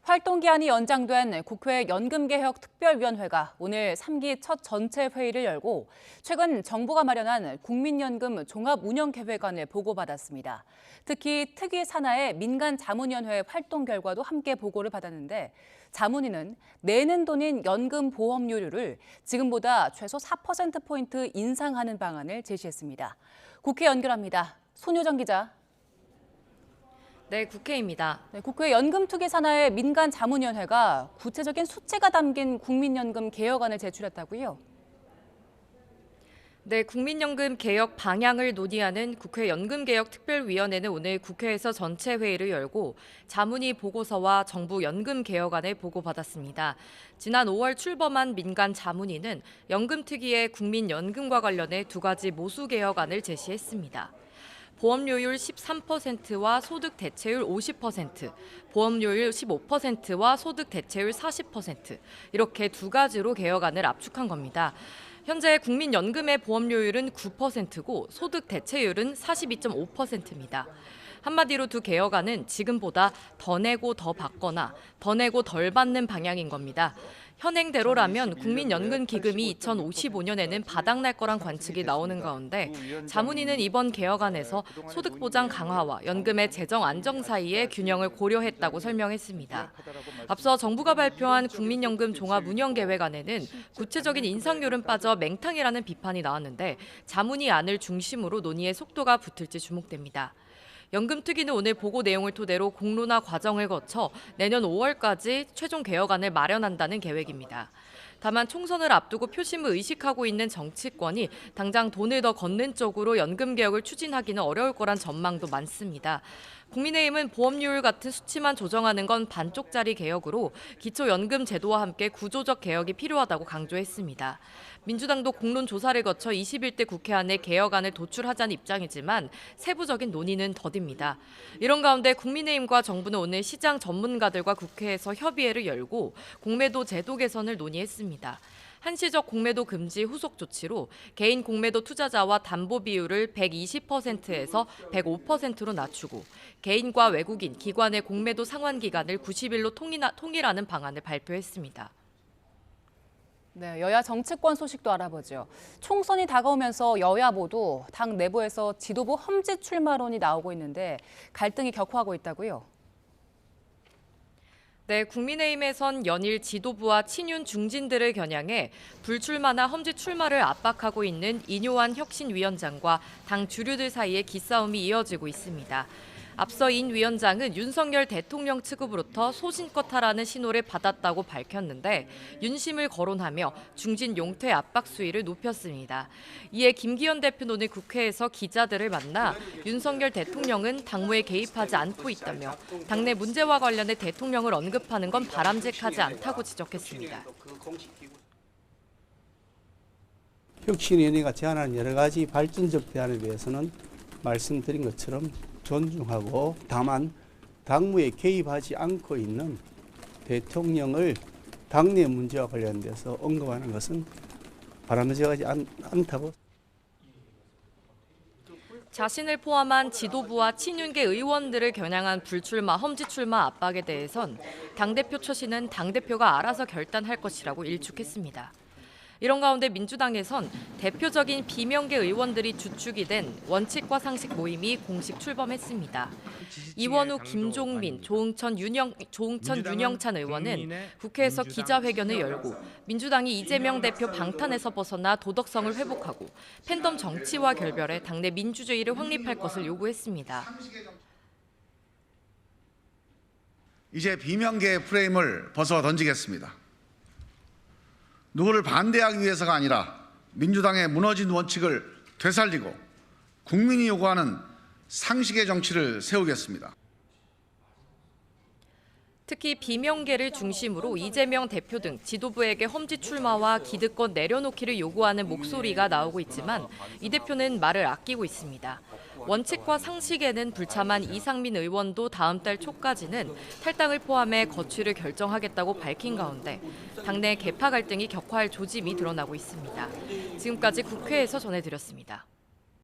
활동 기한이 연장된 국회 연금개혁특별위원회가 오늘 3기 첫 전체 회의를 열고 최근 정부가 마련한 국민연금 종합운영계획안을 보고받았습니다. 특히 특위 산하의 민간자문위원회 활동 결과도 함께 보고를 받았는데 자문위는 내는 돈인 연금보험료율을 지금보다 최소 4%포인트 인상하는 방안을 제시했습니다. 국회 연결합니다. 손효정 기자. 네, 국회입니다. 국회 연금투기 산하의 민간자문위원회가 구체적인 수치가 담긴 국민연금 개혁안을 제출했다고요? 네, 국민연금 개혁 방향을 논의하는 국회 연금개혁특별위원회는 오늘 국회에서 전체 회의를 열고 자문위 보고서와 정부 연금 개혁안을 보고받았습니다. 지난 5월 출범한 민간 자문위는 연금특위의 국민연금과 관련해 두 가지 모수 개혁안을 제시했습니다. 보험료율 13%와 소득 대체율 50%, 보험료율 15%와 소득 대체율 40% 이렇게 두 가지로 개혁안을 압축한 겁니다. 현재 국민연금의 보험료율은 9%고 소득 대체율은 42.5%입니다. 한마디로 두 개혁안은 지금보다 더 내고 더 받거나 더 내고 덜 받는 방향인 겁니다. 현행대로라면 국민연금기금이 2055년에는 바닥날 거란 관측이 나오는 가운데 자문위는 이번 개혁안에서 소득보장 강화와 연금의 재정 안정 사이의 균형을 고려했다고 설명했습니다. 앞서 정부가 발표한 국민연금 종합운영계획안에는 구체적인 인상률은 빠져 맹탕이라는 비판이 나왔는데 자문위 안을 중심으로 논의의 속도가 붙을지 주목됩니다. 연금특위는 오늘 보고 내용을 토대로 공론화 과정을 거쳐 내년 5월까지 최종 개혁안을 마련한다는 계획입니다. 다만 총선을 앞두고 표심을 의식하고 있는 정치권이 당장 돈을 더 걷는 쪽으로 연금 개혁을 추진하기는 어려울 거란 전망도 많습니다. 국민의힘은 보험료율 같은 수치만 조정하는 건 반쪽짜리 개혁으로 기초연금 제도와 함께 구조적 개혁이 필요하다고 강조했습니다. 민주당도 공론 조사를 거쳐 21대 국회 안에 개혁안을 도출하자는 입장이지만 세부적인 논의는 더딥니다. 이런 가운데 국민의힘과 정부는 오늘 시장 전문가들과 국회에서 협의회를 열고 공매도 제도 개선을 논의했습니다. 한시적 공매도 금지 후속 조치로 개인 공매도 투자자와 담보 비율을 120%에서 105%로 낮추고 개인과 외국인, 기관의 공매도 상환 기간을 90일로 통일하는 방안을 발표했습니다. 네, 여야 정치권 소식도 알아보죠. 총선이 다가오면서 여야 모두 당 내부에서 지도부 험지 출마론이 나오고 있는데 갈등이 격화하고 있다고요? 네, 국민의힘에선 연일 지도부와 친윤 중진들을 겨냥해 불출마나 험지 출마를 압박하고 있는 인요한 혁신위원장과 당 주류들 사이에 기싸움이 이어지고 있습니다. 앞서 인 위원장은 윤석열 대통령 측으로부터 소신껏 하라는 신호를 받았다고 밝혔는데 윤심을 거론하며 중진 용퇴 압박 수위를 높였습니다. 이에 김기현 대표는 오늘 국회에서 기자들을 만나 윤석열 대통령은 당무에 개입하지 않고 있다며 당내 문제와 관련해 대통령을 언급하는 건 바람직하지 않다고 지적했습니다. 혁신위원회가 제안하는 여러 가지 발전적 대안에 대해서는 말씀드린 것처럼 존중하고 다만 당무에 개입하지 않고 있는 대통령을 당내 문제와 관련돼서 언급하는 것은 바람직하지 않다고. 자신을 포함한 지도부와 친윤계 의원들을 겨냥한 불출마, 험지 출마 압박에 대해선 당대표 처신은 당대표가 알아서 결단할 것이라고 일축했습니다. 이런 가운데 민주당에선 대표적인 비명계 의원들이 주축이 된 원칙과 상식 모임이 공식 출범했습니다. 이원우, 김종민, 조응천, 윤영찬 의원은 국회에서 기자회견을 열고 민주당이 이재명 대표 방탄에서 벗어나 도덕성을 회복하고 팬덤 정치와 결별해 당내 민주주의를 확립할 것을 요구했습니다. 이제 비명계의 프레임을 벗어 던지겠습니다. 누구를 반대하기 위해서가 아니라 민주당의 무너진 원칙을 되살리고 국민이 요구하는 상식의 정치를 세우겠습니다. 특히 비명계를 중심으로 이재명 대표 등 지도부에게 험지 출마와 기득권 내려놓기를 요구하는 목소리가 나오고 있지만 이 대표는 말을 아끼고 있습니다. 원칙과 상식에는 불참한 이상민 의원도 다음 달 초까지는 탈당을 포함해 거취를 결정하겠다고 밝힌 가운데 당내 계파 갈등이 격화할 조짐이 드러나고 있습니다. 지금까지 국회에서 전해드렸습니다.